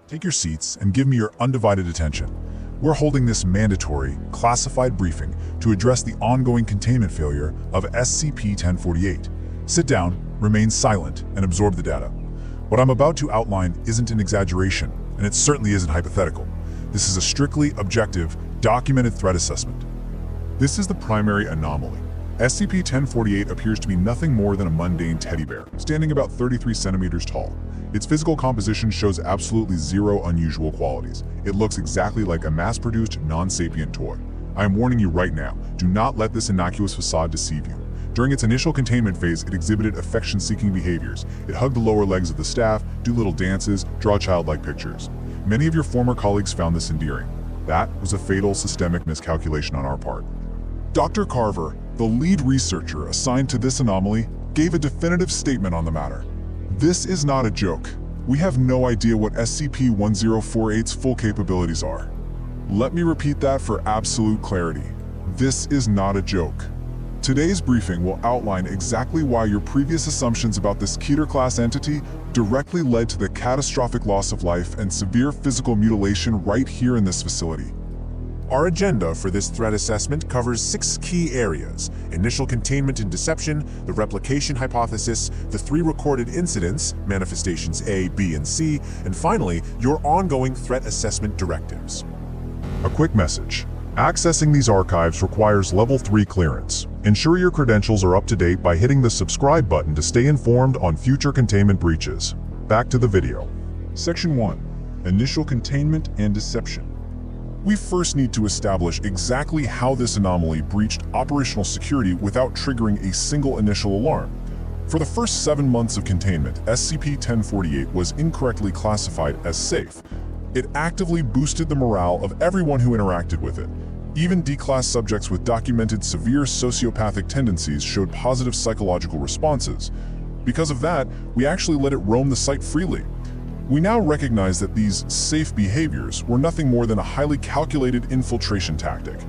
Take your seats and give me your undivided attention. We're holding this mandatory, classified briefing to address the ongoing containment failure of SCP-1048. Sit down, remain silent, and absorb the data. What I'm about to outline isn't an exaggeration, and it certainly isn't hypothetical. This is a strictly objective, documented threat assessment. This is the primary anomaly. SCP-1048 appears to be nothing more than a mundane teddy bear, standing about 33 centimeters tall. Its physical composition shows absolutely zero unusual qualities. It looks exactly like a mass-produced, non-sapient toy. I am warning you right now, do not let this innocuous facade deceive you. During its initial containment phase, it exhibited affection-seeking behaviors. It hugged the lower legs of the staff, do little dances, draw childlike pictures. Many of your former colleagues found this endearing. That was a fatal systemic miscalculation on our part. Dr. Carver, the lead researcher assigned to this anomaly, gave a definitive statement on the matter. This is not a joke. We have no idea what SCP-1048's full capabilities are. Let me repeat that for absolute clarity. This is not a joke. Today's briefing will outline exactly why your previous assumptions about this Keter-class entity directly led to the catastrophic loss of life and severe physical mutilation right here in this facility. Our agenda for this threat assessment covers 6 key areas: initial containment and deception, the replication hypothesis, the 3 recorded incidents, manifestations A, B, and C, and finally, your ongoing threat assessment directives. A quick message. Accessing these archives requires Level 3 clearance. Ensure your credentials are up to date by hitting the subscribe button to stay informed on future containment breaches. Back to the video. Section 1. Initial containment and deception. We first need to establish exactly how this anomaly breached operational security without triggering a single initial alarm. For the first 7 months of containment, SCP-1048 was incorrectly classified as safe. It actively boosted the morale of everyone who interacted with it. Even D-class subjects with documented severe sociopathic tendencies showed positive psychological responses. Because of that, we actually let it roam the site freely. We now recognize that these safe behaviors were nothing more than a highly calculated infiltration tactic.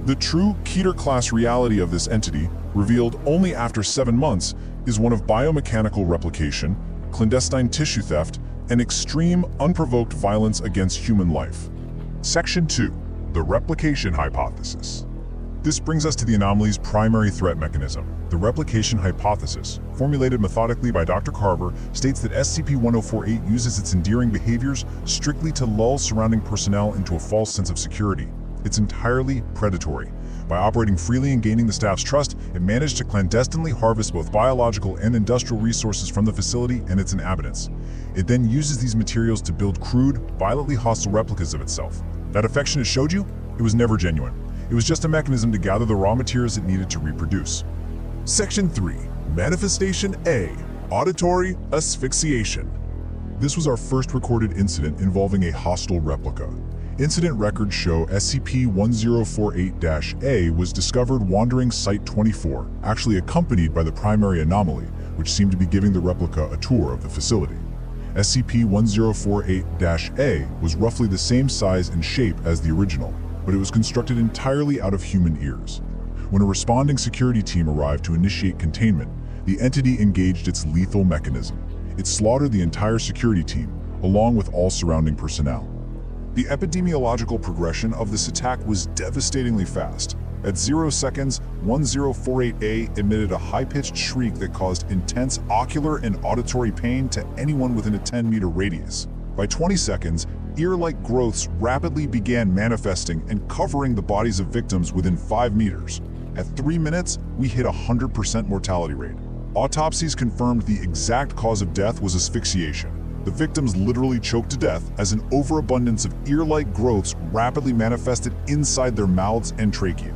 The true Keter-class reality of this entity, revealed only after 7 months, is one of biomechanical replication, clandestine tissue theft, and extreme, unprovoked violence against human life. Section 2. The replication hypothesis. This brings us to the anomaly's primary threat mechanism. The replication hypothesis, formulated methodically by Dr. Carver, states that SCP-1048 uses its endearing behaviors strictly to lull surrounding personnel into a false sense of security. It's entirely predatory. By operating freely and gaining the staff's trust, it managed to clandestinely harvest both biological and industrial resources from the facility and its inhabitants. It then uses these materials to build crude, violently hostile replicas of itself. That affection it showed you? It was never genuine. It was just a mechanism to gather the raw materials it needed to reproduce. Section 3. Manifestation A. Auditory asphyxiation. This was our first recorded incident involving a hostile replica. Incident records show SCP-1048-A was discovered wandering Site-24, actually accompanied by the primary anomaly, which seemed to be giving the replica a tour of the facility. SCP-1048-A was roughly the same size and shape as the original, but it was constructed entirely out of human ears. When a responding security team arrived to initiate containment, the entity engaged its lethal mechanism. It slaughtered the entire security team, along with all surrounding personnel. The epidemiological progression of this attack was devastatingly fast. At 0 seconds, 1048-A emitted a high-pitched shriek that caused intense ocular and auditory pain to anyone within a 10-meter radius. By 20 seconds, ear-like growths rapidly began manifesting and covering the bodies of victims within 5 meters. At 3 minutes, we hit a 100% mortality rate. Autopsies confirmed the exact cause of death was asphyxiation. The victims literally choked to death as an overabundance of ear-like growths rapidly manifested inside their mouths and trachea.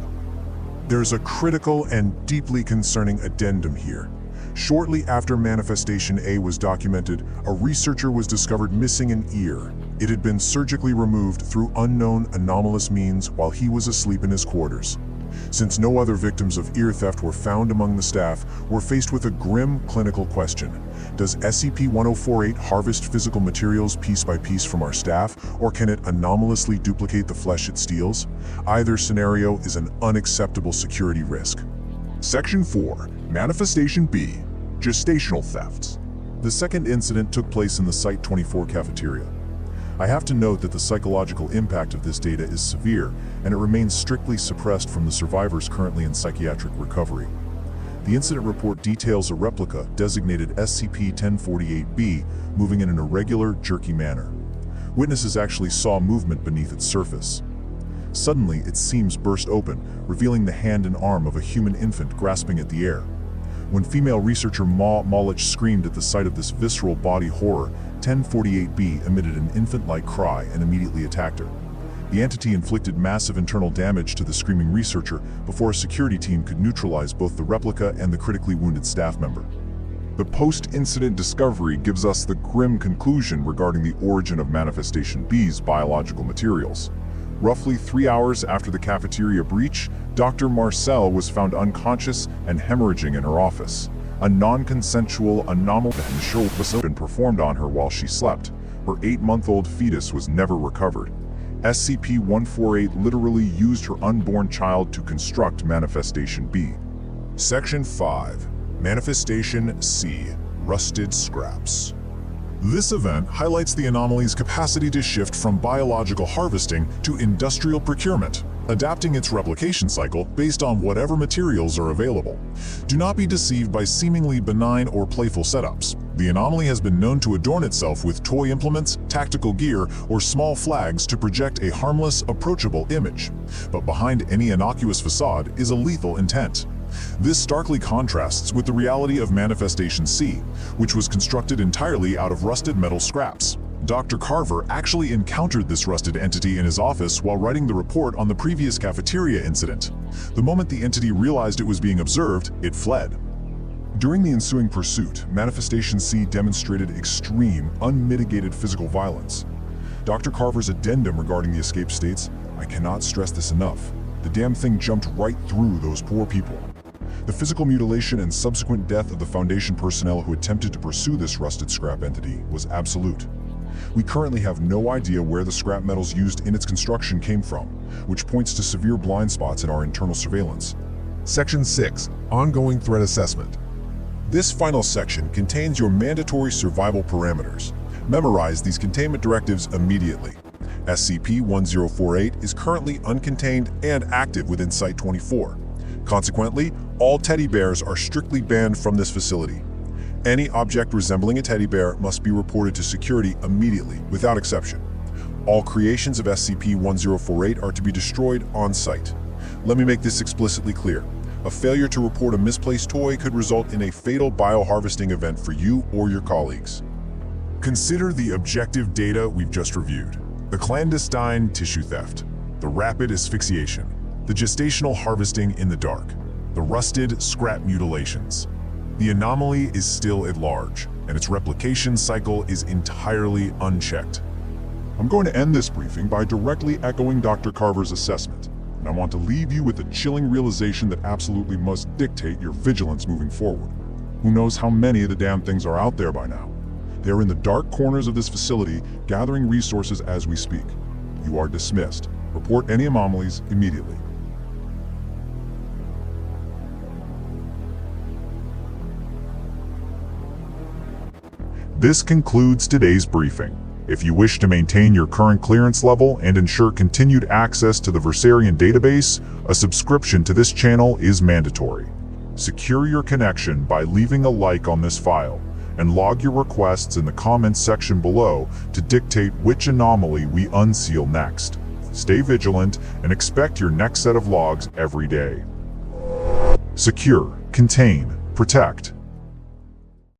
There's a critical and deeply concerning addendum here. Shortly after Manifestation A was documented, a researcher was discovered missing an ear. It had been surgically removed through unknown anomalous means while he was asleep in his quarters. Since no other victims of ear theft were found among the staff, we're faced with a grim clinical question. Does SCP-1048 harvest physical materials piece by piece from our staff, or can it anomalously duplicate the flesh it steals? Either scenario is an unacceptable security risk. Section 4. Manifestation B. Gestational thefts. The second incident took place in the Site-24 cafeteria. I have to note that the psychological impact of this data is severe, and it remains strictly suppressed from the survivors currently in psychiatric recovery. The incident report details a replica designated SCP-1048-B moving in an irregular, jerky manner. Witnesses actually saw movement beneath its surface. Suddenly, its seams burst open, revealing the hand and arm of a human infant grasping at the air. When female researcher Malich screamed at the sight of this visceral body horror, 1048-B emitted an infant-like cry and immediately attacked her. The entity inflicted massive internal damage to the screaming researcher before a security team could neutralize both the replica and the critically wounded staff member. The post-incident discovery gives us the grim conclusion regarding the origin of Manifestation B's biological materials. Roughly 3 hours after the cafeteria breach, Dr. Marcel was found unconscious and hemorrhaging in her office. A non-consensual anomaly was been performed on her while she slept. Her 8-month-old fetus was never recovered. SCP-1048 literally used her unborn child to construct Manifestation B. Section 5. Manifestation C. Rusted Scraps. This event highlights the anomaly's capacity to shift from biological harvesting to industrial procurement, adapting its replication cycle based on whatever materials are available. Do not be deceived by seemingly benign or playful setups. The anomaly has been known to adorn itself with toy implements, tactical gear, or small flags to project a harmless, approachable image. But behind any innocuous facade is a lethal intent. This starkly contrasts with the reality of Manifestation C, which was constructed entirely out of rusted metal scraps. Dr. Carver actually encountered this rusted entity in his office while writing the report on the previous cafeteria incident. The moment the entity realized it was being observed, it fled. During the ensuing pursuit, Manifestation C demonstrated extreme, unmitigated physical violence. Dr. Carver's addendum regarding the escape states, "I cannot stress this enough. The damn thing jumped right through those poor people." The physical mutilation and subsequent death of the Foundation personnel who attempted to pursue this rusted scrap entity was absolute. We currently have no idea where the scrap metals used in its construction came from, which points to severe blind spots in our internal surveillance. Section 6. Ongoing Threat Assessment. This final section contains your mandatory survival parameters. Memorize these containment directives immediately. SCP-1048 is currently uncontained and active within Site-24. Consequently, all teddy bears are strictly banned from this facility. Any object resembling a teddy bear must be reported to security immediately, without exception. All creations of SCP-1048 are to be destroyed on site. Let me make this explicitly clear. A failure to report a misplaced toy could result in a fatal bioharvesting event for you or your colleagues. Consider the objective data we've just reviewed. The clandestine tissue theft, the rapid asphyxiation, the gestational harvesting in the dark, the rusted scrap mutilations. The anomaly is still at large, and its replication cycle is entirely unchecked. I'm going to end this briefing by directly echoing Dr. Carver's assessment, and I want to leave you with a chilling realization that absolutely must dictate your vigilance moving forward. Who knows how many of the damn things are out there by now? They're in the dark corners of this facility, gathering resources as we speak. You are dismissed. Report any anomalies immediately. This concludes today's briefing. If you wish to maintain your current clearance level and ensure continued access to the Versarian database, a subscription to this channel is mandatory. Secure your connection by leaving a like on this file, and log your requests in the comments section below to dictate which anomaly we unseal next. Stay vigilant and expect your next set of logs every day. Secure, contain, protect.